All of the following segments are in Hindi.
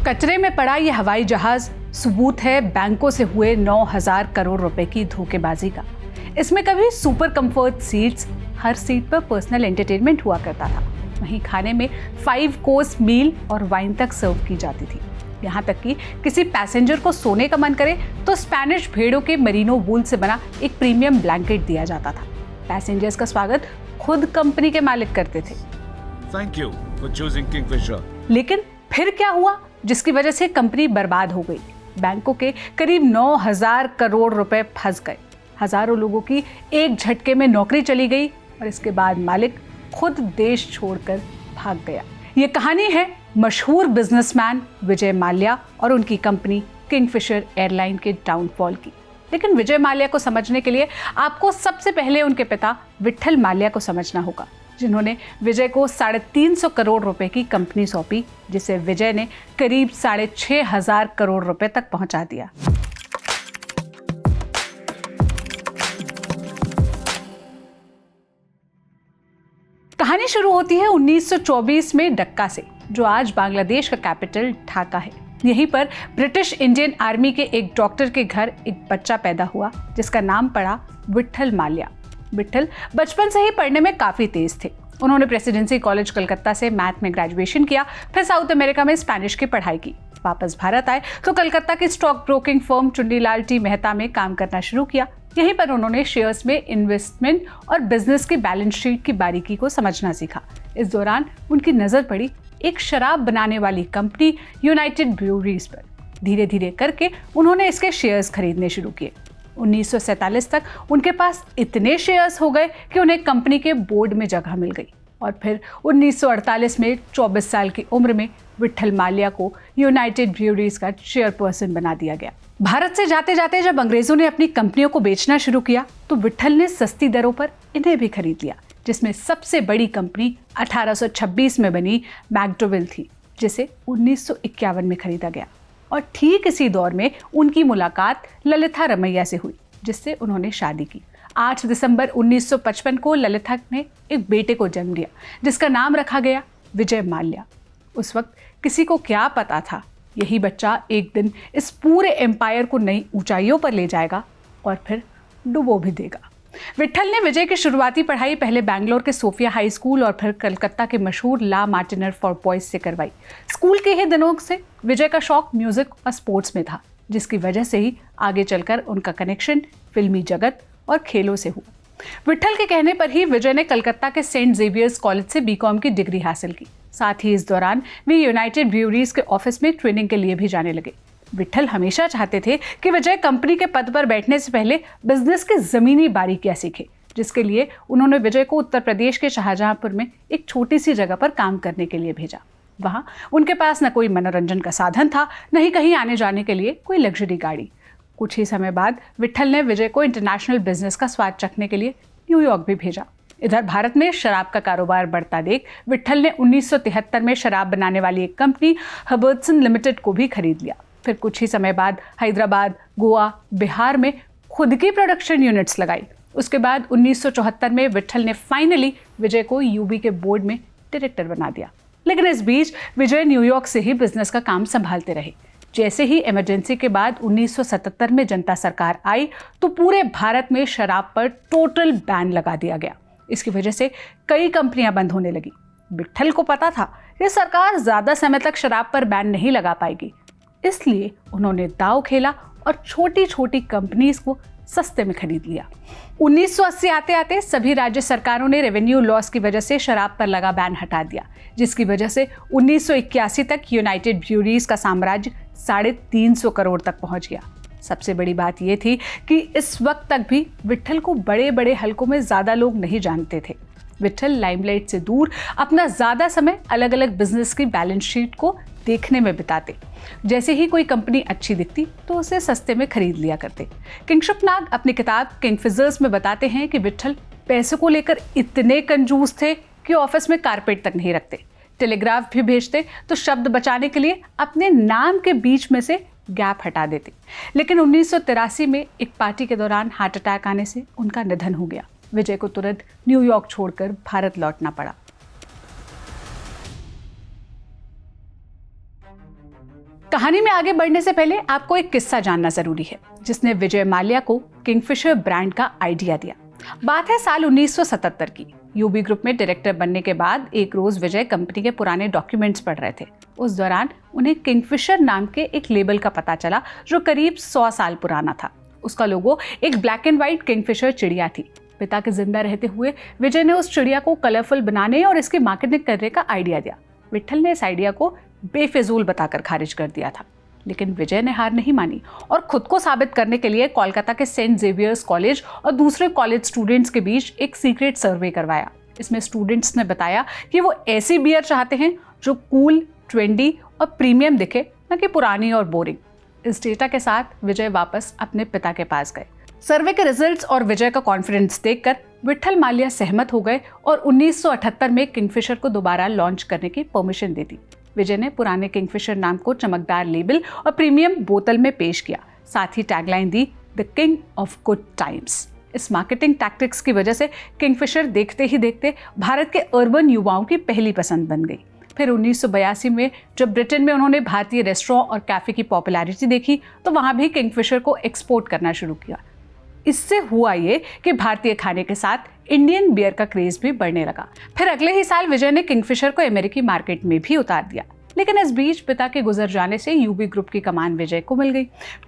कचरे में पड़ा ये हवाई जहाज सबूत है बैंकों से हुए 9,000 करोड़ रुपए की धोखेबाजी का। इसमें कभी सुपर कंफर्ट सीट्स, हर सीट पर पर्सनल एंटरटेनमेंट हुआ करता था। वहीं खाने में 5 कोर्स मील और वाइन तक सर्व की जाती थी। यहाँ तक कि किसी पैसेंजर को सोने का मन करे तो स्पेनिश भेड़ों के मरीनो वूल से बना एक प्रीमियम ब्लैंकेट दिया जाता था। पैसेंजर्स का स्वागत खुद कंपनी के मालिक करते थे। Thank you for choosing Kingfisher. लेकिन फिर क्या हुआ जिसकी वजह से कंपनी बर्बाद हो गई? बैंकों के करीब 9,000 करोड़ रुपए फंस गए। हजारों लोगों की एक झटके में नौकरी चली गई और इसके बाद मालिक खुद देश छोड़कर भाग गया। ये कहानी है मशहूर बिजनेसमैन विजय माल्या और उनकी कंपनी किंगफिशर एयरलाइन के डाउनफॉल की। लेकिन विजय माल्या को समझने के लिए आपको सबसे पहले उनके पिता विट्ठल माल्या को समझना होगा, जिन्होंने विजय को 350 करोड़ रुपए की कंपनी सौंपी, जिसे विजय ने करीब 6,500 करोड़ रुपए तक पहुंचा दिया। कहानी शुरू होती है 1924 में डक्का से, जो आज बांग्लादेश का कैपिटल ढाका है। यहीं पर ब्रिटिश इंडियन आर्मी के एक डॉक्टर के घर एक बच्चा पैदा हुआ जिसका नाम पड़ा विट्ठल माल्या। विट्ठल बचपन से ही पढ़ने में काफ़ी तेज थे। उन्होंने प्रेसिडेंसी कॉलेज कलकत्ता से मैथ में ग्रेजुएशन किया, फिर साउथ अमेरिका में स्पेनिश की पढ़ाई की। वापस भारत आए तो कलकत्ता की stock broking firm Chunnilal T Mehta में काम करना शुरू किया। यहीं पर उन्होंने शेयर्स में इन्वेस्टमेंट और बिजनेस की बैलेंस शीट की बारीकी को समझना सीखा। इस दौरान उनकी नज़र पड़ी एक शराब बनाने वाली कंपनी यूनाइटेड ब्रूअरीज पर। धीरे धीरे करके उन्होंने इसके शेयर्स खरीदने शुरू किए। 1947 तक उनके पास इतने शेयर्स हो गए कि उन्हें कंपनी के बोर्ड में जगह मिल गई और फिर 1948 में 24 साल की उम्र में विट्ठल माल्या को यूनाइटेड ब्रूअरीज का चेयरपर्सन बना दिया गया। भारत से जाते जाते जब अंग्रेजों ने अपनी कंपनियों को बेचना शुरू किया तो विट्ठल ने सस्ती दरों पर इन्हें भी खरीद लिया, जिसमें सबसे बड़ी कंपनी 1826 में बनी मैकडोवेल थी, जिसे 1951 में खरीदा गया। और ठीक इसी दौर में उनकी मुलाकात ललिता रमैया से हुई, जिससे उन्होंने शादी की। 8 दिसंबर 1955 को ललिता ने एक बेटे को जन्म दिया, जिसका नाम रखा गया विजय माल्या। उस वक्त किसी को क्या पता था, यही बच्चा एक दिन इस पूरे एम्पायर को नई ऊंचाइयों पर ले जाएगा और फिर डुबो भी देगा। विट्ठल ने विजय की शुरुआती पढ़ाई पहले बैंगलोर के सोफिया हाई स्कूल और फिर कलकत्ता के मशहूर ला मार्टिनर फॉर बॉयज से करवाई। स्कूल के ही दिनों से विजय का शौक म्यूजिक और स्पोर्ट्स में था, जिसकी वजह से ही आगे चलकर उनका कनेक्शन फिल्मी जगत और खेलों से हुआ। विट्ठल के कहने पर ही विजय ने कलकत्ता के सेंट जेवियर्स कॉलेज से बीकॉम की डिग्री हासिल की। साथ ही इस दौरान वे यूनाइटेड ब्रूअरीज के ऑफिस में ट्रेनिंग के लिए भी जाने लगे। विट्ठल हमेशा चाहते थे कि विजय कंपनी के पद पर बैठने से पहले बिजनेस की जमीनी बारीकियां सीखे, जिसके लिए उन्होंने विजय को उत्तर प्रदेश के शाहजहांपुर में एक छोटी सी जगह पर काम करने के लिए भेजा। वहां उनके पास न कोई मनोरंजन का साधन था, न ही कहीं आने जाने के लिए कोई लग्जरी गाड़ी। कुछ ही समय बाद विट्ठल ने विजय को इंटरनेशनल बिजनेस का स्वाद चखने के लिए न्यूयॉर्क भी भेजा। इधर भारत में शराब का कारोबार बढ़ता देख विट्ठल ने 1973 में शराब बनाने वाली एक कंपनी हर्बर्टसन लिमिटेड को भी खरीद लिया। फिर कुछ ही समय बाद हैदराबाद, गोवा, बिहार में खुद की प्रोडक्शन यूनिट्स लगाई। उसके बाद 1974 में विट्ठल ने फाइनली विजय को यूबी के बोर्ड में डायरेक्टर बना दिया। लेकिन इस बीच विजय न्यूयॉर्क से ही बिजनेस का काम संभालते रहे। जैसे ही इमरजेंसी के बाद 1977 में जनता सरकार आई तो पूरे भारत में शराब पर टोटल बैन लगा दिया गया। इसकी वजह से कई कंपनियां बंद होने लगी। विट्ठल को पता था कि सरकार ज्यादा समय तक शराब पर बैन नहीं लगा पाएगी, इसलिए उन्होंने दांव खेला और छोटी छोटी कंपनीज को सस्ते में खरीद लिया। 1980 आते आते सभी राज्य सरकारों ने रेवेन्यू लॉस की वजह से शराब पर लगा बैन हटा दिया, जिसकी वजह से 1981 तक यूनाइटेड ब्रूअरीज का साम्राज्य 350 करोड़ तक पहुंच गया। सबसे बड़ी बात यह थी कि इस वक्त तक भी विट्ठल को बड़े बड़े हलकों में ज़्यादा लोग नहीं जानते थे। विट्ठल लाइमलाइट से दूर अपना ज़्यादा समय अलग अलग बिजनेस की बैलेंस शीट को देखने में बिताते। जैसे ही कोई कंपनी अच्छी दिखती तो उसे सस्ते में खरीद लिया करते। किंगशुक नाग अपनी किताब किंगफिशर्स में बताते हैं कि विट्ठल पैसों को लेकर इतने कंजूस थे कि ऑफिस में कारपेट तक नहीं रखते। टेलीग्राफ भी भेजते तो शब्द बचाने के लिए अपने नाम के बीच में से गैप हटा देते। लेकिन 1983 में एक पार्टी के दौरान हार्ट अटैक आने से उनका निधन हो गया। विजय को तुरंत न्यूयॉर्क छोड़कर भारत लौटना पड़ा। कहानी में आगे बढ़ने से पहले आपको एक किस्सा जानना जरूरी है जिसने विजय माल्या को किंगफिशर ब्रांड का आइडिया दिया। बात है साल 1977 की। यूबी ग्रुप में डायरेक्टर बनने के बाद एक रोज विजय कंपनी के पुराने डॉक्यूमेंट्स पढ़ रहे थे। उस दौरान उन्हें किंगफिशर नाम के एक लेबल का पता चला जो करीब 100 साल पुराना था। उसका लोगो एक ब्लैक एंड व्हाइट किंगफिशर चिड़िया थी। पिता के जिंदा रहते हुए विजय ने उस चिड़िया को कलरफुल बनाने और इसकी मार्केटिंग करने का आइडिया दिया। विट्ठल ने इस आइडिया को बेफिजूल बताकर खारिज कर दिया था, लेकिन विजय ने हार नहीं मानी और खुद को साबित करने के लिए कोलकाता के सेंट जेवियर्स कॉलेज और दूसरे कॉलेज स्टूडेंट्स के बीच एक सीक्रेट सर्वे करवाया। इसमें स्टूडेंट्स ने बताया कि वो ऐसी बियर चाहते हैं जो कूल, ट्रेंडी और प्रीमियम दिखे, न कि पुरानी और बोरिंग। इस डेटा के साथ विजय वापस अपने पिता के पास गए। सर्वे के रिजल्ट्स और विजय का कॉन्फिडेंस देखकर विट्ठल माल्या सहमत हो गए और 1978 में किंगफिशर को दोबारा लॉन्च करने की परमिशन दे दी। विजय ने पुराने किंगफिशर नाम को चमकदार लेबल और प्रीमियम बोतल में पेश किया। साथ ही टैगलाइन दी, the king of good times. इस मार्केटिंग टैक्टिक्स की वजह से किंगफिशर देखते ही देखते भारत के अर्बन युवाओं की पहली पसंद बन गई। फिर 1982 में जब ब्रिटेन में उन्होंने भारतीय रेस्टोरेंट और कैफे की पॉपुलैरिटी देखी तो वहां भी किंगफिशर को एक्सपोर्ट करना शुरू किया। इससे हुआ ये कि भारतीय खाने के साथ इंडियन बियर का क्रेज भी बढ़ने लगा। फिर अगले ही साल विजय ने किंगफिशर को अमेरिकी मार्केट में भी उतार दिया, लेकिन इस बीच पिता के गुजर जाने से यूबी ग्रुप की कमान विजय को मिल गई।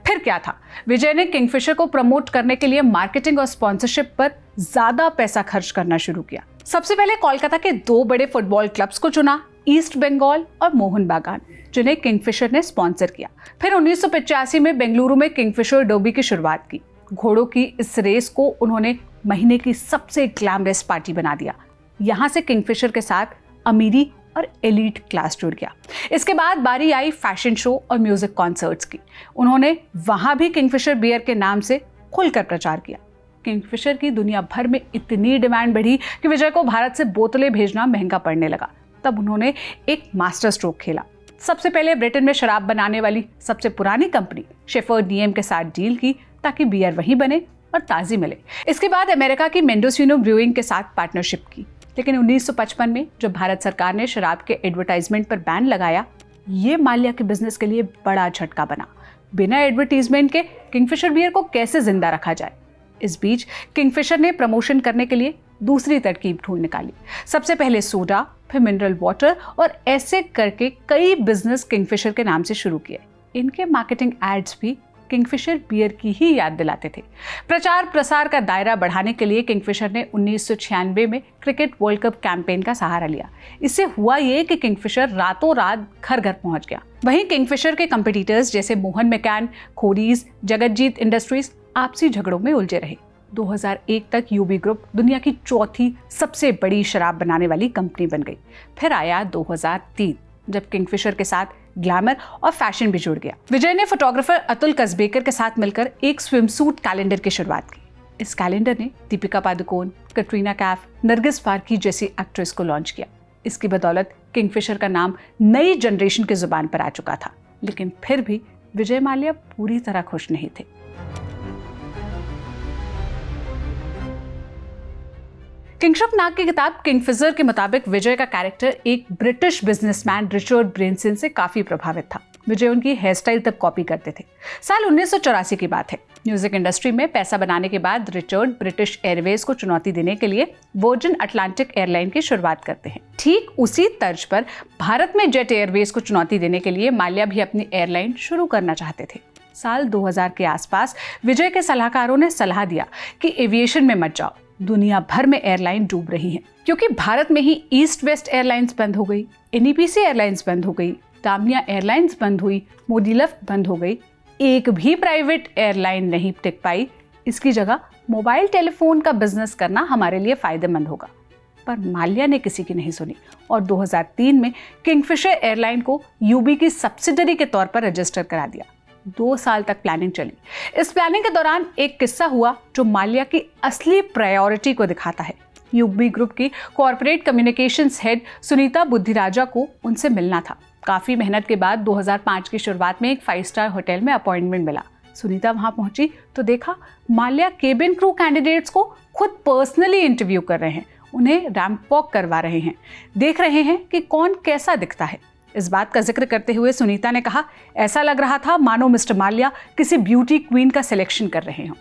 फिर क्या था, विजय ने किंगफिशर को प्रमोट करने के लिए मार्केटिंग और स्पॉन्सरशिप पर ज्यादा पैसा खर्च करना शुरू किया। सबसे पहले कोलकाता के 2 बड़े फुटबॉल क्लब्स को चुना, ईस्ट बंगाल और मोहन बागान, जिन्हें किंगफिशर ने स्पॉन्सर किया। फिर 1985 में बेंगलुरु में किंगफिशर डर्बी की शुरुआत की। घोड़ों की इस रेस को उन्होंने महीने की सबसे ग्लैमरस पार्टी बना दिया। यहां से किंगफिशर के साथ अमीरी और एलीट क्लास जुड़ गया। इसके बाद बारी आई फैशन शो और म्यूजिक कॉन्सर्ट्स की। उन्होंने वहां भी किंगफिशर बियर के नाम से खुलकर प्रचार किया। किंगफिशर की दुनिया भर में इतनी डिमांड बढ़ी कि विजय को भारत से बोतलें भेजना महंगा पड़ने लगा। तब उन्होंने एक मास्टर स्ट्रोक खेला। सबसे पहले ब्रिटेन में शराब बनाने वाली सबसे पुरानी कंपनी शेफर्ड डीएम के साथ डील की ताकि बियर वहीं बने और ताज़ी मिले। इसके बाद अमेरिका की मेंडोसिनो ब्रूइंग के साथ पार्टनरशिप की। लेकिन 1955 में जब भारत सरकार ने शराब के एडवर्टाइजमेंट पर बैन लगाया, ये माल्या के बिजनेस के लिए बड़ा झटका बना। बिना एडवर्टीजमेंट के किंगफिशर बियर को कैसे जिंदा रखा जाए? इस बीच किंगफिशर ने प्रमोशन करने के लिए दूसरी तरकीब ढूंढ निकाली। सबसे पहले सोडा, फिर मिनरल वाटर और ऐसे करके कई बिजनेस किंगफिशर के नाम से शुरू किए। इनके मार्केटिंग एड्स भी किंगफिशर बियर की ही याद दिलाते थे। प्रचार प्रसार का दायरा बढ़ाने के लिए किंगफिशर ने 1996 में क्रिकेट वर्ल्ड कप कैंपेन का सहारा लिया। इससे हुआ ये कि किंगफिशर रातों रात घर घर पहुंच गया। वहीं किंगफिशर के कंपटीटर्स जैसे मोहन मैकान, खोरीज, जगतजीत इंडस्ट्रीज आपसी झगड़ों में उलझे रहे। 2001 तक यूबी ग्रुप दुनिया की चौथी सबसे बड़ी शराब बनाने वाली कंपनी बन गई। फिर आया 2003 जब किंगफिशर के साथ ग्लैमर और फैशन भी जुड़ गया। विजय ने फोटोग्राफर अतुल कसबेकर के साथ मिलकर एक स्विमसूट कैलेंडर की शुरुआत की। इस कैलेंडर ने दीपिका पादुकोण, कटरीना कैफ, नरगिस फारूकी जैसी एक्ट्रेस को लॉन्च किया। इसकी बदौलत किंगफिशर का नाम नई जनरेशन की जुबान पर आ चुका था। लेकिन फिर भी विजय माल्या पूरी तरह खुश नहीं थे। किंगशप नाग की किताब किंगफिशर के मुताबिक विजय का कैरेक्टर एक ब्रिटिश बिजनेसमैन रिचर्ड ब्रेंसन से काफी प्रभावित था। विजय उनकी हेयर स्टाइल तक कॉपी करते थे। साल 1984 की बात है। म्यूजिक इंडस्ट्री में पैसा बनाने के बाद रिचर्ड ब्रिटिश एयरवेज को चुनौती देने के लिए वर्जिन अटलांटिक एयरलाइन की शुरुआत करते हैं। ठीक उसी तर्ज पर भारत में जेट एयरवेज को चुनौती देने के लिए माल्या भी अपनी एयरलाइन शुरू करना चाहते थे। साल 2000 के आसपास विजय के सलाहकारों ने सलाह दिया कि एविएशन में मत जाओ, दुनिया भर में एयरलाइन डूब रही हैं। क्योंकि भारत में ही ईस्ट वेस्ट एयरलाइंस बंद हो गई, एनईपीसी एयरलाइंस बंद हो गई, दामिया एयरलाइंस बंद हुई, मोडीलफ्ट बंद हो गई, एक भी प्राइवेट एयरलाइन नहीं टिक पाई। इसकी जगह मोबाइल टेलीफोन का बिजनेस करना हमारे लिए फायदेमंद होगा। पर माल्या ने किसी की नहीं सुनी और 2003 में किंगफिशर एयरलाइन को यूबी की सब्सिडरी के तौर पर रजिस्टर करा दिया। 2 साल तक प्लानिंग चली। इस प्लानिंग के दौरान एक किस्सा हुआ जो माल्या की असली प्रायोरिटी को दिखाता है। यूबी ग्रुप की corporate communications head Sunita Buddhiraja को उनसे मिलना था। काफी मेहनत के बाद 2005 की शुरुआत में एक 5 स्टार होटल में अपॉइंटमेंट मिला। सुनीता वहां पहुंची तो देखा माल्या केबिन क्रू कैंडिडेट्स को खुद पर्सनली इंटरव्यू कर रहे हैं, उन्हें रैंप वॉक करवा रहे हैं, देख रहे हैं कि कौन कैसा दिखता है। इस बात का जिक्र करते हुए सुनीता ने कहा, ऐसा लग रहा था मानो मिस्टर माल्या किसी ब्यूटी क्वीन का सिलेक्शन कर रहे हों।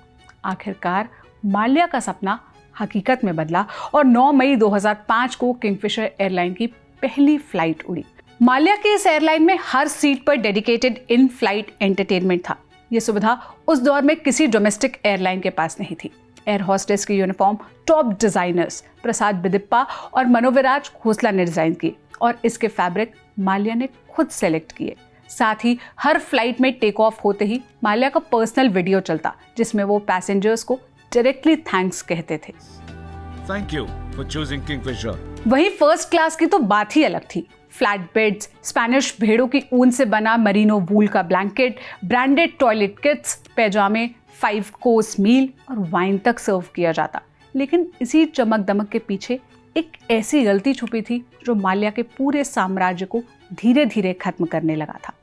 आखिरकार माल्या का सपना हकीकत में बदला और 9 मई 2005 को किंगफिशर एयरलाइन की पहली फ्लाइट उड़ी। माल्या की इस एयरलाइन में हर सीट पर डेडिकेटेड इन फ्लाइट एंटरटेनमेंट था। यह सुविधा उस दौर में किसी डोमेस्टिक एयरलाइन के पास नहीं थी। एयर हॉस्टेस की यूनिफॉर्म टॉप डिजाइनर्स प्रसाद बिदिप्पा और मनोविराज खोसला ने डिजाइन किए और इसके फैब्रिक माल्या ने खुद सेलेक्ट किए। साथ ही हर फ्लाइट में टेक ऑफ होते ही माल्या का पर्सनल वीडियो चलता, जिसमें वो पैसेंजर्स को डायरेक्टली थैंक्स कहते थे। Thank you for choosing Kingfisher. वहीं फर्स्ट क्लास की तो बात ही अलग थी। फ्लैट बेड्स, स्पेनिश भेड़ों की ऊन से बना मरीनो वूल का ब्लैंकेट, ब्रांडेड टॉयलेट किट्स, पैजामे, 5 कोर्स मील और वाइन तक सर्व किया जाता। लेकिन इसी चमक दमक के पीछे एक ऐसी गलती छुपी थी जो माल्या के पूरे साम्राज्य को धीरे धीरे खत्म करने लगा था।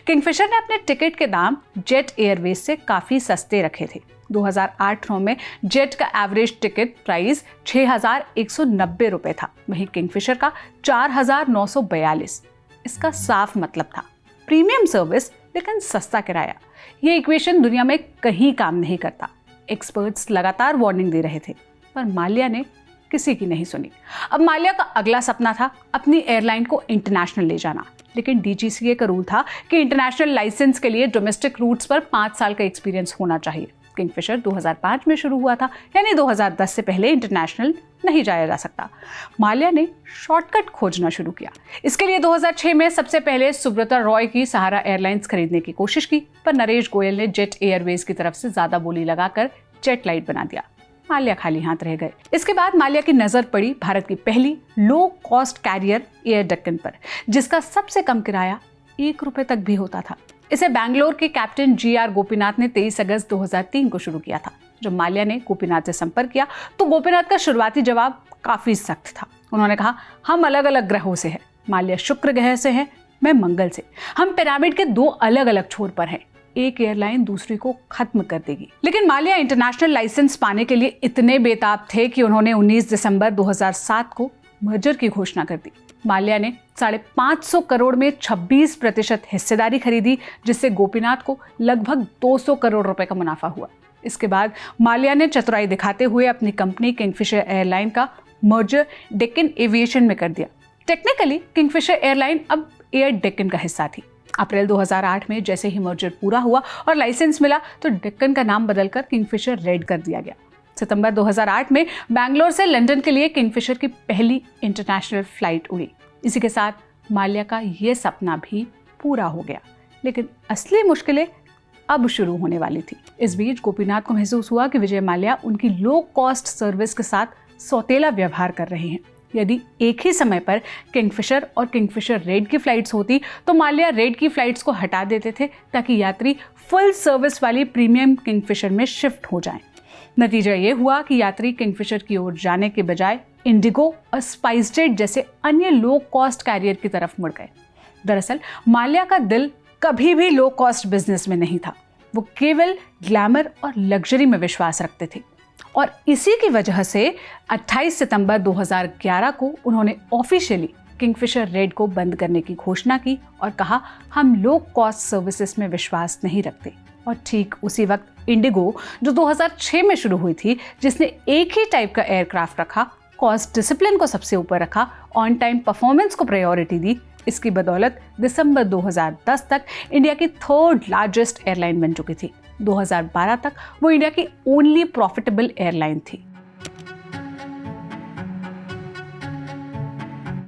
किंगफिशर ने अपने टिकट के दाम जेट एयरवेज से काफी सस्ते रखे थे। 2008-9 में जेट का एवरेज टिकट प्राइस 6,190 रुपए था, वहीं किंगफिशर का 4,942। इसका साफ मतलब था प्रीमियम सर्विस लेकिन सस्ता किराया। ये इक्वेशन दुनिया में कहीं काम नहीं करता। एक्सपर्ट्स लगातार वार्निंग दे रहे थे, पर माल्या ने किसी की नहीं सुनी। अब माल्या का अगला सपना था अपनी एयरलाइन को इंटरनेशनल ले जाना, लेकिन डीजीसीए का रूल था कि इंटरनेशनल लाइसेंस के लिए डोमेस्टिक रूट्स पर 5 साल का एक्सपीरियंस होना चाहिए। किंगफिशर 2005 में शुरू हुआ था, यानी 2010 से पहले इंटरनेशनल नहीं जाया जा सकता। माल्या ने शॉर्टकट खोजना शुरू किया। इसके लिए 2006 में सबसे पहले सुब्रता रॉय की सहारा एयरलाइंस खरीदने की कोशिश की, पर नरेश गोयल ने जेट एयरवेज की तरफ से ज्यादा बोली लगाकर जेट लाइट बना दिया। माल्या खाली हाथ रह गए। इसके बाद माल्या की नजर पड़ी भारत की पहली low cost carrier air Deccan पर, जिसका सबसे कम किराया 1 रुपए तक भी होता था। इसे बैंगलोर के कैप्टन GR गोपीनाथ ने 23 अगस्त 2003 को शुरू किया था। जब माल्या ने गोपीनाथ से संपर्क किया तो गोपीनाथ का शुरुआती जवाब काफी सख्त था। उन्होंने कहा, हम अलग अलग ग्रहों से हैं। माल्या शुक्र ग्रह से हैं, मैं मंगल से। हम पिरामिड के 2 अलग अलग छोर पर हैं। एक एयरलाइन दूसरी को खत्म कर देगी। लेकिन माल्या इंटरनेशनल लाइसेंस पाने के लिए इतने बेताब थे कि उन्होंने 19 दिसंबर 2007 को मर्जर की घोषणा कर दी। माल्या ने 550 करोड़ में 26% हिस्सेदारी खरीदी, जिससे गोपीनाथ को लगभग 200 करोड़ रुपए का मुनाफा हुआ। इसके बाद माल्या ने चतुराई दिखाते हुए अपनी कंपनी किंगफिशर एयरलाइन का मर्जर डेक्कन एविएशन में कर दिया। टेक्निकली किंगफिशर एयरलाइन अब एयर डेक्कन का हिस्सा थी। अप्रैल 2008 में जैसे ही मर्जर पूरा हुआ और लाइसेंस मिला तो डेक्कन का नाम बदलकर किंगफिशर रेड कर दिया गया। सितंबर 2008 में बैंगलोर से लंदन के लिए किंगफिशर की पहली इंटरनेशनल फ्लाइट उड़ी। इसी के साथ माल्या का ये सपना भी पूरा हो गया, लेकिन असली मुश्किलें अब शुरू होने वाली थी। इस बीच गोपीनाथ को महसूस हुआ कि विजय माल्या उनकी लो कॉस्ट सर्विस के साथ सौतेला व्यवहार कर रहे हैं। यदि एक ही समय पर किंगफिशर और किंगफिशर रेड की फ्लाइट्स होती तो माल्या रेड की फ्लाइट्स को हटा देते थे ताकि यात्री फुल सर्विस वाली प्रीमियम किंगफिशर में शिफ्ट हो जाएं। नतीजा ये हुआ कि यात्री किंगफिशर की ओर जाने के बजाय इंडिगो और स्पाइसजेट जैसे अन्य लो कॉस्ट कैरियर की तरफ मुड़ गए। दरअसल माल्या का दिल कभी भी लो कॉस्ट बिजनेस में नहीं था। वो केवल ग्लैमर और लग्जरी में विश्वास रखते थे और इसी की वजह से 28 सितंबर 2011 को उन्होंने ऑफिशियली किंगफिशर रेड को बंद करने की घोषणा की और कहा, हम लो कॉस्ट सर्विसेज में विश्वास नहीं रखते। और ठीक उसी वक्त इंडिगो, जो 2006 में शुरू हुई थी, जिसने एक ही टाइप का एयरक्राफ्ट रखा, कॉस्ट डिसिप्लिन को सबसे ऊपर रखा, ऑन टाइम परफॉर्मेंस को प्रायोरिटी दी, इसकी बदौलत दिसंबर 2010 तक इंडिया की 3rd लार्जेस्ट एयरलाइन बन चुकी थी। 2012 तक वो इंडिया की ओनली प्रॉफिटेबल एयरलाइन थी।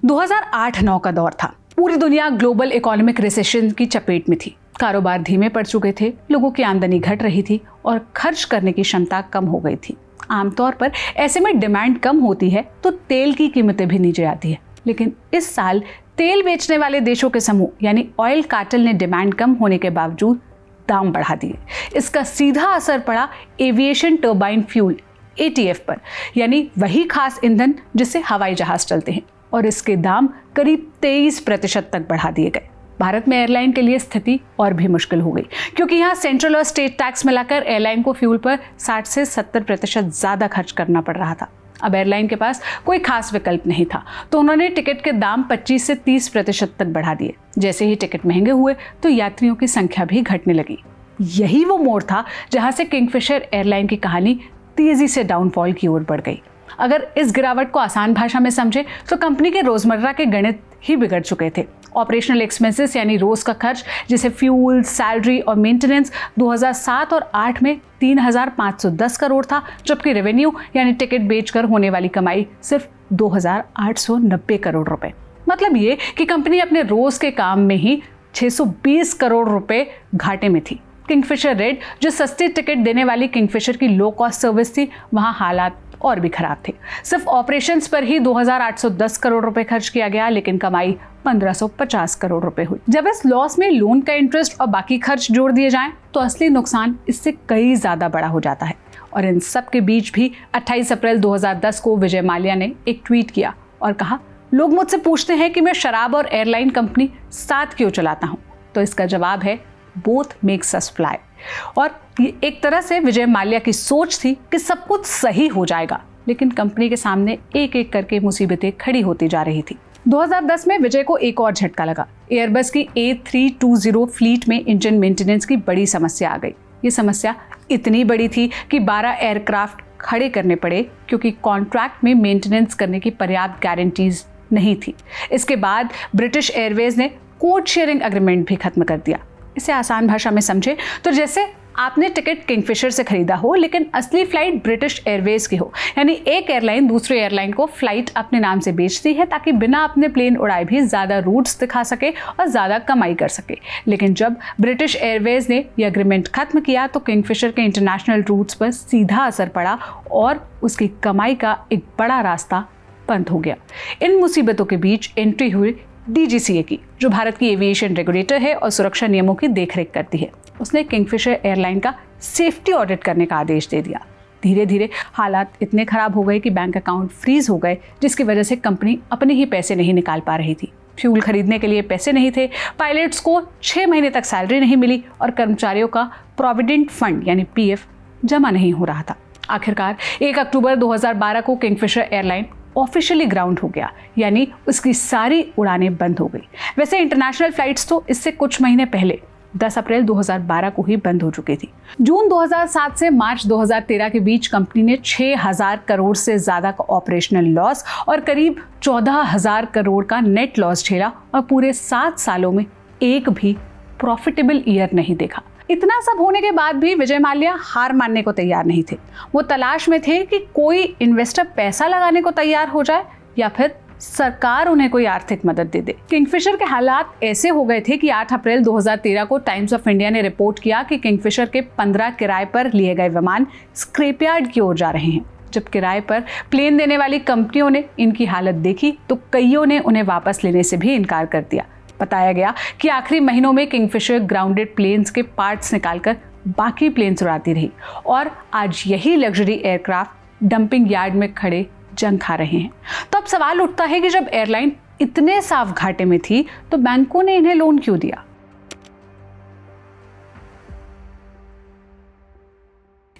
2008-9 का दौर था। पूरी दुनिया ग्लोबल इकोनॉमिक रिसेशन की चपेट में थी। कारोबार धीमे पड़ चुके थे, लोगों की आमदनी घट रही थी और खर्च करने की क्षमता कम हो गई थी। आमतौर पर ऐसे में डिमांड कम होती है तो तेल की कीमतें भी नीचे आती है। लेकिन इस साल तेल बेचने वाले देशों के समूह यानी ऑयल कार्टेल ने डिमांड कम होने के बावजूद दाम बढ़ा दिए। इसका सीधा असर पड़ा एविएशन टर्बाइन फ्यूल ATF पर, यानी वही खास ईंधन जिससे हवाई जहाज चलते हैं, और इसके दाम करीब 23% तक बढ़ा दिए गए। भारत में एयरलाइन के लिए स्थिति और भी मुश्किल हो गई, क्योंकि यहाँ सेंट्रल और स्टेट टैक्स मिलाकर एयरलाइन को फ्यूल पर 60 से 70% ज़्यादा खर्च करना पड़ रहा था। अब एयरलाइन के पास कोई खास विकल्प नहीं था, तो उन्होंने टिकट के दाम 25 से 30% तक बढ़ा दिए। जैसे ही टिकट महंगे हुए तो यात्रियों की संख्या भी घटने लगी। यही वो मोड़ था जहां से किंगफिशर एयरलाइन की कहानी तेजी से डाउनफॉल की ओर बढ़ गई। अगर इस गिरावट को आसान भाषा में समझे तो कंपनी के रोजमर्रा के गणित ही बिगड़ चुके थे। ऑपरेशनल एक्सपेंसेस यानी रोज का खर्च, जैसे फ्यूल, सैलरी और मेंटेनेंस 2007 और 8 में 3,510 करोड़ था, जबकि रेवेन्यू यानी टिकट बेचकर होने वाली कमाई सिर्फ 2,890 करोड़ रुपए। मतलब ये कि कंपनी अपने रोज के काम में ही 620 करोड़ रुपए घाटे में थी। किंगफिशर रेड, जो सस्ती टिकट देने वाली किंगफिशर की लो कॉस्ट सर्विस थी, वहां हालात और भी खराब थे। सिर्फ ऑपरेशंस पर ही 2,810 करोड़ रुपए खर्च किया गया, लेकिन कमाई 1,550 करोड़ रुपए हुई। जब इस लॉस में लोन का इंटरेस्ट और बाकी खर्च जोड़ दिए जाएं, तो असली नुकसान इससे कई ज्यादा बड़ा हो जाता है। और इन सब के बीच भी 28 अप्रैल 2010 को विजय माल्या ने एक ट्वीट किया और कहा, लोग मुझसे पूछते हैं कि मैं शराब और एयरलाइन कंपनी साथ क्यों चलाता हूं, तो इसका जवाब है बोथ मेक्स अस फ्लाई। और ये एक तरह से विजय माल्या की सोच थी कि सब कुछ सही हो जाएगा, लेकिन कंपनी के सामने एक एक करके मुसीबतें खड़ी होती जा रही थी। 2010 में विजय को एक और झटका लगा। एयरबस की A320 फ्लीट में इंजन मेंटेनेंस की बड़ी समस्या आ गई। ये समस्या इतनी बड़ी थी कि 12 एयरक्राफ्ट खड़े करने पड़े, क्योंकि कॉन्ट्रैक्ट में मेंटेनेंस करने की पर्याप्त गारंटीज नहीं थी। इसके बाद ब्रिटिश एयरवेज ने कोड शेयरिंग एग्रीमेंट भी खत्म कर दिया। इसे आसान भाषा में समझे तो जैसे आपने टिकट किंगफिशर से खरीदा हो, लेकिन असली फ्लाइट ब्रिटिश एयरवेज की हो, यानी एक एयरलाइन दूसरी एयरलाइन को फ्लाइट अपने नाम से बेचती है ताकि बिना अपने प्लेन उड़ाए भी ज़्यादा रूट्स दिखा सके और ज़्यादा कमाई कर सके। लेकिन जब ब्रिटिश एयरवेज ने यह एग्रीमेंट खत्म किया तो किंगफिशर के इंटरनेशनल रूट्स पर सीधा असर पड़ा और उसकी कमाई का एक बड़ा रास्ता बंद हो गया। इन मुसीबतों के बीच एंट्री हुई DGCA की, जो भारत की एविएशन रेगुलेटर है और सुरक्षा नियमों की देखरेख करती है। उसने किंगफिशर एयरलाइन का सेफ्टी ऑडिट करने का आदेश दे दिया। धीरे धीरे हालात इतने खराब हो गए कि बैंक अकाउंट फ्रीज हो गए, जिसकी वजह से कंपनी अपने ही पैसे नहीं निकाल पा रही थी। फ्यूल खरीदने के लिए पैसे नहीं थे, पायलट्स को 6 महीने तक सैलरी नहीं मिली और कर्मचारियों का प्रोविडेंट फंड यानी PF जमा नहीं हो रहा था। आखिरकार 1 अक्टूबर 2012 को किंगफिशर एयरलाइन ऑफिशियली ग्राउंड हो गया, यानी उसकी सारी उड़ानें बंद हो गई। वैसे इंटरनेशनल फ्लाइट्स तो इससे कुछ महीने पहले 10 अप्रैल 2012 को ही बंद हो चुकी थी। जून 2007 से मार्च 2013 के बीच कंपनी ने 6,000 करोड़ से ज्यादा का ऑपरेशनल लॉस और करीब 14,000 करोड़ का नेट लॉस झेला और पूरे 7 सालों में एक भी प्रॉफिटेबल ईयर नहीं देखा। इतना सब होने के बाद भी विजय माल्या हार मानने को तैयार नहीं थे। वो तलाश में थे कि कोई इन्वेस्टर पैसा लगाने को तैयार हो जाए या फिर सरकार उन्हें कोई आर्थिक मदद दे दे। किंगफिशर के हालात ऐसे हो गए थे कि 8 अप्रैल 2013 को टाइम्स ऑफ इंडिया ने रिपोर्ट किया कि किंगफिशर के 15 किराए पर लिए गए विमान स्क्रैपयार्ड की ओर जा रहे हैं। जब किराए पर प्लेन देने वाली कंपनियों ने इनकी हालत देखी तो कईयों ने उन्हें वापस लेने से भी इनकार कर दिया। बताया गया कि आखिरी महीनों में किंगफिशर ग्राउंडेड प्लेन्स के पार्ट्स निकालकर बाकी प्लेन्स उड़ाती रही और आज यही लग्जरी एयरक्राफ्ट डंपिंग यार्ड में खड़े जंग खा रहे हैं। तो अब सवाल उठता है कि जब एयरलाइन इतने साफ घाटे में थी तो बैंकों ने इन्हें लोन क्यों दिया?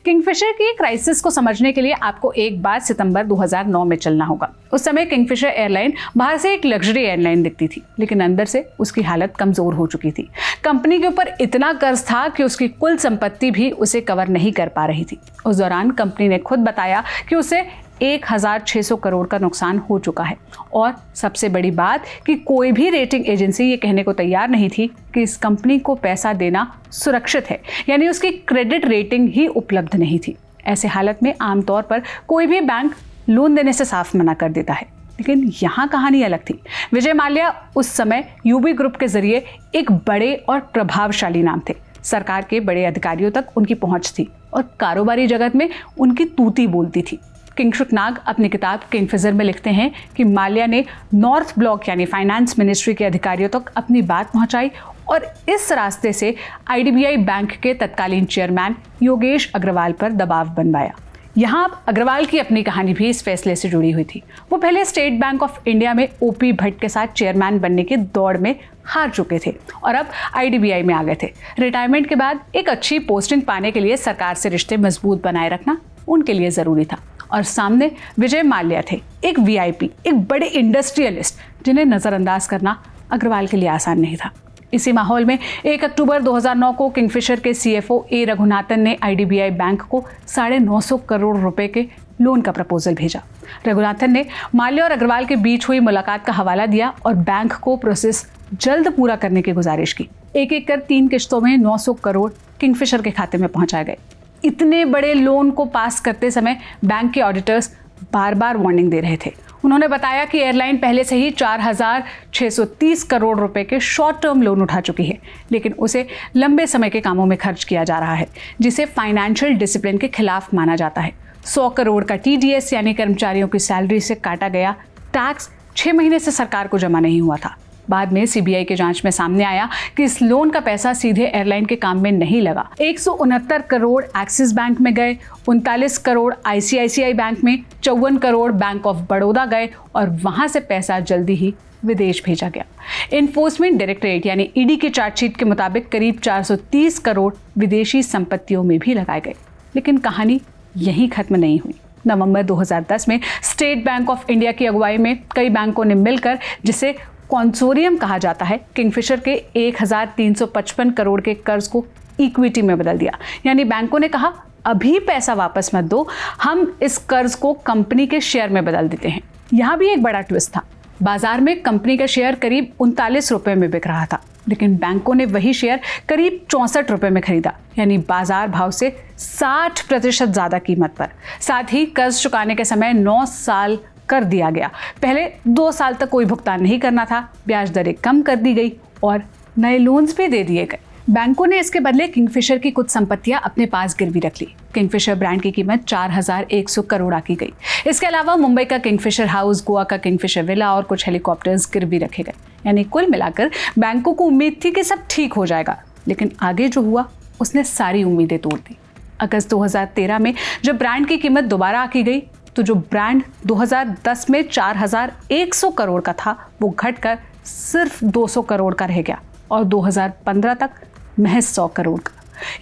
किंगफिशर की क्राइसिस को समझने के लिए आपको एक बार सितंबर 2009 में चलना होगा। उस समय किंगफिशर एयरलाइन बाहर से एक लग्जरी एयरलाइन दिखती थी, लेकिन अंदर से उसकी हालत कमजोर हो चुकी थी। कंपनी के ऊपर इतना कर्ज था कि उसकी कुल संपत्ति भी उसे कवर नहीं कर पा रही थी। उस दौरान कंपनी ने खुद बताया कि उसे 1,600 करोड़ का नुकसान हो चुका है और सबसे बड़ी बात कि कोई भी रेटिंग एजेंसी ये कहने को तैयार नहीं थी कि इस कंपनी को पैसा देना सुरक्षित है, यानी उसकी क्रेडिट रेटिंग ही उपलब्ध नहीं थी। ऐसे हालत में आमतौर पर कोई भी बैंक लोन देने से साफ मना कर देता है, लेकिन यहाँ कहानी अलग थी। विजय माल्या उस समय UB ग्रुप के जरिए एक बड़े और प्रभावशाली नाम थे। सरकार के बड़े अधिकारियों तक उनकी पहुंच थी और कारोबारी जगत में उनकी तूती बोलती थी। किंगसुक नाग अपनी किताब किंगफिशर में लिखते हैं कि माल्या ने नॉर्थ ब्लॉक यानी फाइनेंस मिनिस्ट्री के अधिकारियों तक अपनी बात पहुंचाई और इस रास्ते से IDBI बैंक के तत्कालीन चेयरमैन योगेश अग्रवाल पर दबाव बनवाया। यहाँ अग्रवाल की अपनी कहानी भी इस फैसले से जुड़ी हुई थी। वो पहले स्टेट बैंक ऑफ इंडिया में OP भट्ट के साथ चेयरमैन बनने की दौड़ में हार चुके थे और अब IDBI में आ गए थे। रिटायरमेंट के बाद एक अच्छी पोस्टिंग पाने के लिए सरकार से रिश्ते मजबूत बनाए रखना उनके लिए ज़रूरी था और सामने विजय माल्या थे, एक वीआईपी, एक बड़े इंडस्ट्रियलिस्ट जिन्हें नजरअंदाज करना अग्रवाल के लिए आसान नहीं था। इसी माहौल में 1 अक्टूबर 2009 को किंगफिशर के सीएफओ ए रघुनाथन ने आईडीबीआई बैंक को 950 करोड़ रुपए के लोन का प्रपोजल भेजा। रघुनाथन ने माल्या और अग्रवाल के बीच हुई मुलाकात का हवाला दिया और बैंक को प्रोसेस जल्द पूरा करने की गुजारिश की। एक एक कर 3 किश्तों में 900 करोड़ किंगफिशर के खाते में पहुंचाए गए। इतने बड़े लोन को पास करते समय बैंक के ऑडिटर्स बार बार वार्निंग दे रहे थे। उन्होंने बताया कि एयरलाइन पहले से ही 4,630 करोड़ रुपए के शॉर्ट टर्म लोन उठा चुकी है, लेकिन उसे लंबे समय के कामों में खर्च किया जा रहा है, जिसे फाइनेंशियल डिसिप्लिन के खिलाफ माना जाता है। 100 करोड़ का टीडीएस यानी कर्मचारियों की सैलरी से काटा गया टैक्स 6 महीने से सरकार को जमा नहीं हुआ था। बाद में सीबीआई के जांच में सामने आया कि इस लोन का पैसा सीधे एयरलाइन के काम में नहीं लगा। 169 करोड़ एक्सिस बैंक में गए, 39 करोड़ आईसीआईसीआई बैंक में, 54 करोड़ बैंक ऑफ बड़ौदा गए और वहां से पैसा जल्दी ही विदेश भेजा गया। एनफोर्समेंट डायरेक्टरेट यानी ईडी की चार्जशीट के मुताबिक करीब 430 करोड़ विदेशी संपत्तियों में भी लगाए गए। लेकिन कहानी यहीं खत्म नहीं हुई। नवंबर 2010 में स्टेट बैंक ऑफ इंडिया की अगुवाई में कई बैंकों ने मिलकर, जिसे कॉन्सोरियम कहा जाता है, किंगफिशर के 1355 करोड़ के कर्ज को इक्विटी में बदल दिया। यानी बैंकों ने कहा, अभी पैसा वापस मत दो, हम इस कर्ज को कंपनी के शेयर में बदल देते हैं। यहाँ भी एक बड़ा ट्विस्ट था। बाजार में कंपनी का शेयर करीब 39 रुपए में बिक रहा था, लेकिन बैंकों ने वही शेयर करीब 64 रुपए में खरीदा, यानी बाजार भाव से 60% ज्यादा कीमत पर। साथ ही कर्ज चुकाने के समय 9 साल कर दिया गया। पहले 2 साल तक कोई भुगतान नहीं करना था, ब्याज दरें कम कर दी गई और नए लोन्स भी दे दिए गए। बैंकों ने इसके बदले किंगफिशर की कुछ संपत्तियां अपने पास गिरवी रख ली। किंगफिशर ब्रांड की कीमत 4,100 करोड़ आकी गई। इसके अलावा मुंबई का किंगफिशर हाउस, गोवा का किंगफिशर विला और कुछ हेलीकॉप्टर्स गिरवी रखे गए। यानी कुल मिलाकर बैंकों को उम्मीद थी कि सब ठीक हो जाएगा, लेकिन आगे जो हुआ उसने सारी उम्मीदें तोड़ दी। अगस्त 2013 में जब ब्रांड की कीमत दोबारा आकी गई, तो जो ब्रांड 2010 में 4,100 करोड़ का था, वो घटकर सिर्फ 200 करोड़ का रह गया और 2015 तक महज 100 करोड़ का।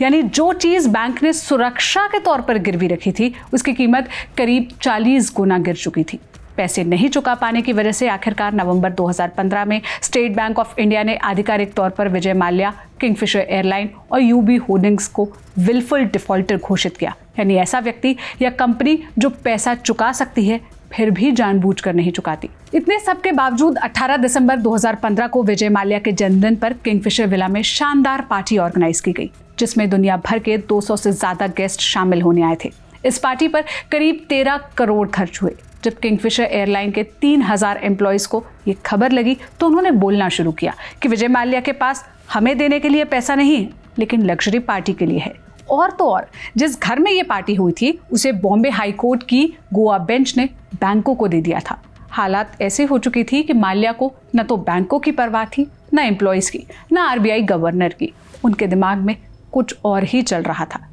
यानी जो चीज बैंक ने सुरक्षा के तौर पर गिरवी रखी थी, उसकी कीमत करीब 40 गुना गिर चुकी थी। पैसे नहीं चुका पाने की वजह से आखिरकार नवंबर 2015 में स्टेट बैंक ऑफ इंडिया ने आधिकारिक तौर पर विजय माल्या, किंगफिशर एयरलाइन और यूबी होल्डिंग्स को विलफुल डिफॉल्टर घोषित किया। यानी ऐसा व्यक्ति या कंपनी जो पैसा चुका सकती है फिर भी जानबूझकर नहीं चुकाती। इतने सब के बावजूद 18 दिसंबर 2015 को विजय माल्या के जन्मदिन पर किंगफिशर विला में शानदार पार्टी ऑर्गेनाइज की गई, जिसमें दुनिया भर के 200 से ज्यादा गेस्ट शामिल होने आए थे। इस पार्टी पर करीब 13 करोड़ खर्च हुए। जब किंगफिशर एयरलाइन के 3000 एम्प्लॉयज को ये खबर लगी तो उन्होंने बोलना शुरू किया कि विजय माल्या के पास हमें देने के लिए पैसा नहीं है, लेकिन लग्जरी पार्टी के लिए है। और तो और, जिस घर में ये पार्टी हुई थी उसे बॉम्बे हाई कोर्ट की गोवा बेंच ने बैंकों को दे दिया था। हालात ऐसे हो चुकी थी कि माल्या को न तो बैंकों की परवाह थी, न एम्प्लॉयज की, न आरबीआई गवर्नर की। उनके दिमाग में कुछ और ही चल रहा था।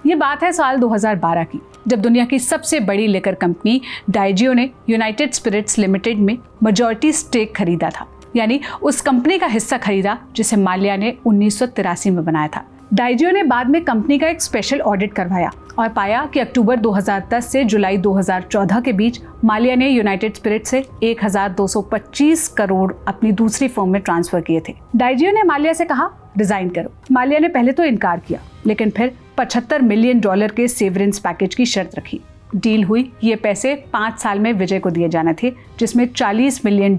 ये बात है साल 2012 की, जब दुनिया की सबसे बड़ी लिकर कंपनी डाइजियो ने यूनाइटेड स्पिरिट्स लिमिटेड में मेजॉरिटी स्टेक खरीदा था। यानी उस कंपनी का हिस्सा खरीदा जिसे माल्या ने 1983 में बनाया था। डाइजियो ने बाद में कंपनी का एक स्पेशल ऑडिट करवाया और पाया कि अक्टूबर 2010 से जुलाई 2014 के बीच माल्या ने यूनाइटेड स्पिरिट से 1225 करोड़ अपनी दूसरी फर्म में ट्रांसफर किए थे। डाइजियो ने माल्या से कहा, रिजाइन करो। माल्या ने पहले तो इनकार किया, लेकिन फिर $75 मिलियन के सेवरेंस पैकेज की शर्त रखी। डील हुई। ये पैसे 5 साल में विजय को दिए जाने थे, जिसमें $40 मिलियन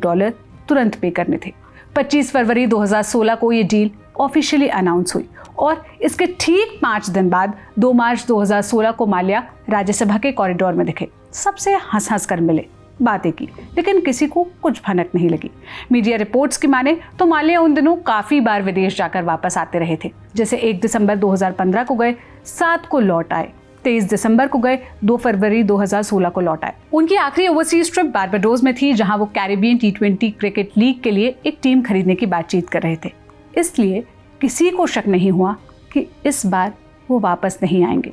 तुरंत पे करने थे। 25 फरवरी 2016 को ये डील ऑफिशियली अनाउंस हुई और इसके ठीक 5 दिन बाद 2 मार्च 2016 को माल्या राज्यसभा के कॉरिडोर में दिखे। सबसे हंस कर मिले, बातें की, लेकिन किसी को कुछ भनक नहीं लगी। मीडिया रिपोर्ट्स की माने तो माल्या उन दिनों काफी बार विदेश जाकर वापस आते रहे थे। जैसे 1 दिसंबर 2015 को गए, 7 को लौट आए, 23 दिसंबर को गए, 2 फरवरी 2016 को लौट आए। उनकी आखिरी ओवरसीज ट्रिप बारबाडोस में थी, जहां वो कैरिबियन T20 क्रिकेट लीग के लिए एक टीम खरीदने की बातचीत कर रहे थे। इसलिए किसी को शक नहीं हुआ कि इस बार वो वापस नहीं आएंगे।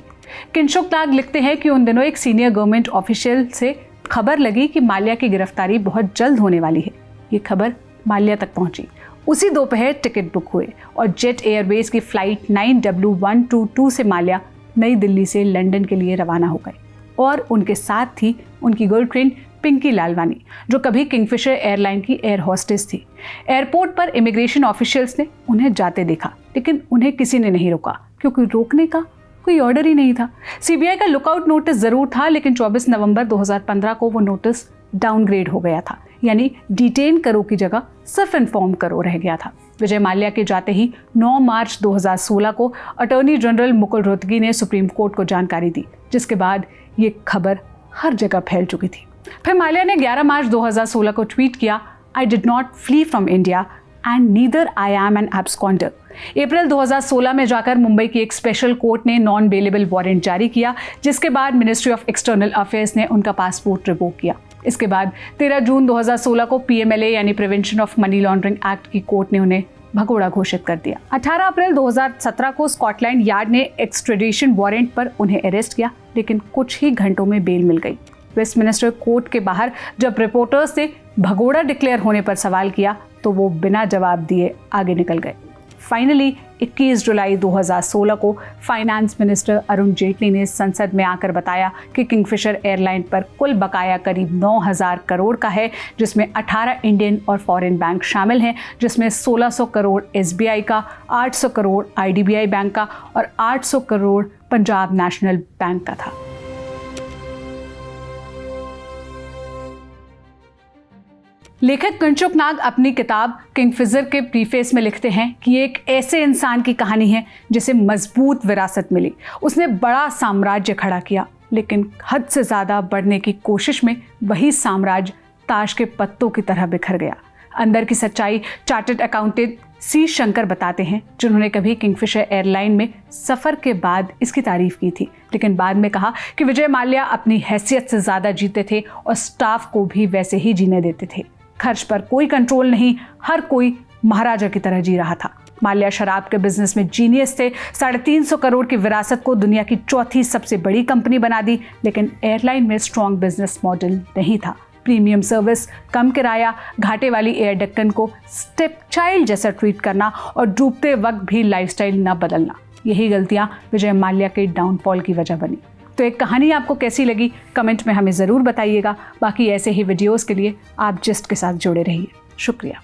किंशुक नाग लिखते हैं कि उन दिनों एक सीनियर गवर्नमेंट ऑफिशियल से खबर लगी कि माल्या की गिरफ्तारी बहुत जल्द होने वाली है। ये खबर माल्या तक पहुंची। उसी दोपहर टिकट बुक हुए और जेट एयरवेज की फ्लाइट 9W122 से माल्या नई दिल्ली से लंदन के लिए रवाना हो गए और उनके साथ थी उनकी गर्लफ्रेंड पिंकी लालवानी, जो कभी किंगफिशर एयरलाइन की एयर होस्टेस थी। एयरपोर्ट पर इमिग्रेशन ऑफिशियल्स ने उन्हें जाते देखा, लेकिन उन्हें किसी ने नहीं रोका क्योंकि रोकने का कोई ऑर्डर ही नहीं था। सीबीआई का लुकआउट नोटिस जरूर था, लेकिन 24 नवंबर 2015 को वो नोटिस डाउनग्रेड हो गया था, यानी डिटेन करो की जगह सिर्फ इन्फॉर्म करो रह गया था। विजय माल्या के जाते ही 9 मार्च 2016 को अटॉर्नी जनरल मुकुल रोहतगी ने सुप्रीम कोर्ट को जानकारी दी, जिसके बाद ये खबर हर जगह फैल चुकी थी। फिर माल्या ने 11 मार्च 2016 को ट्वीट किया, I did not flee from India and neither I am an absconder. April 2016 में जाकर मुंबई की एक स्पेशल कोर्ट ने नॉन बेलेबल वारंट जारी किया, जिसके बाद मिनिस्ट्री ऑफ एक्सटर्नल अफेयर्स ने उनका पासपोर्ट रिवोक किया। इसके बाद 13 जून 2016 को पीएमएलए यानी prevention of money laundering act की कोर्ट ने उन्हें भगोड़ा घोषित कर दिया। 18 अप्रैल 2017 को स्कॉटलैंड यार्ड ने एक्सट्रेडिशन वारंट पर उन्हें अरेस्ट किया, लेकिन कुछ ही घंटों में बेल मिल गई। वेस्टमिनिस्टर कोर्ट के बाहर जब रिपोर्टर्स ने भगोड़ा डिक्लेयर होने पर सवाल किया तो वो बिना जवाब दिए आगे निकल गए। फाइनली 21 जुलाई 2016 को फाइनेंस मिनिस्टर अरुण जेटली ने संसद में आकर बताया कि किंगफिशर एयरलाइन पर कुल बकाया करीब 9,000 करोड़ का है, जिसमें 18 इंडियन और फॉरेन बैंक शामिल हैं, जिसमें 1600 करोड़ एसबीआई का, 800 करोड़ आईडीबीआई बैंक का और 800 करोड़ पंजाब नेशनल बैंक का था। लेखक किंशुक नाग अपनी किताब किंगफिशर के प्रीफेस में लिखते हैं कि एक ऐसे इंसान की कहानी है जिसे मजबूत विरासत मिली। उसने बड़ा साम्राज्य खड़ा किया, लेकिन हद से ज़्यादा बढ़ने की कोशिश में वही साम्राज्य ताश के पत्तों की तरह बिखर गया। अंदर की सच्चाई चार्टर्ड अकाउंटेंट सी शंकर बताते हैं, जिन्होंने कभी किंगफिशर एयरलाइन में सफ़र के बाद इसकी तारीफ की थी, लेकिन बाद में कहा कि विजय माल्या अपनी हैसियत से ज़्यादा जीते थे और स्टाफ को भी वैसे ही जीने देते थे। खर्च पर कोई कंट्रोल नहीं, हर कोई महाराजा की तरह जी रहा था। माल्या शराब के बिजनेस में जीनियस थे। 350 करोड़ की विरासत को दुनिया की चौथी सबसे बड़ी कंपनी बना दी, लेकिन एयरलाइन में स्ट्रॉन्ग बिजनेस मॉडल नहीं था। प्रीमियम सर्विस, कम किराया, घाटे वाली एयर डेक्कन को स्टेप चाइल्ड जैसा ट्रीट करना और डूबते वक्त भी लाइफस्टाइल न बदलना, यही गलतियां विजय माल्या के डाउनफॉल की वजह बनी। तो एक कहानी आपको कैसी लगी कमेंट में हमें ज़रूर बताइएगा। बाकी ऐसे ही वीडियोस के लिए आप जिस्ट के साथ जुड़े रहिए। शुक्रिया।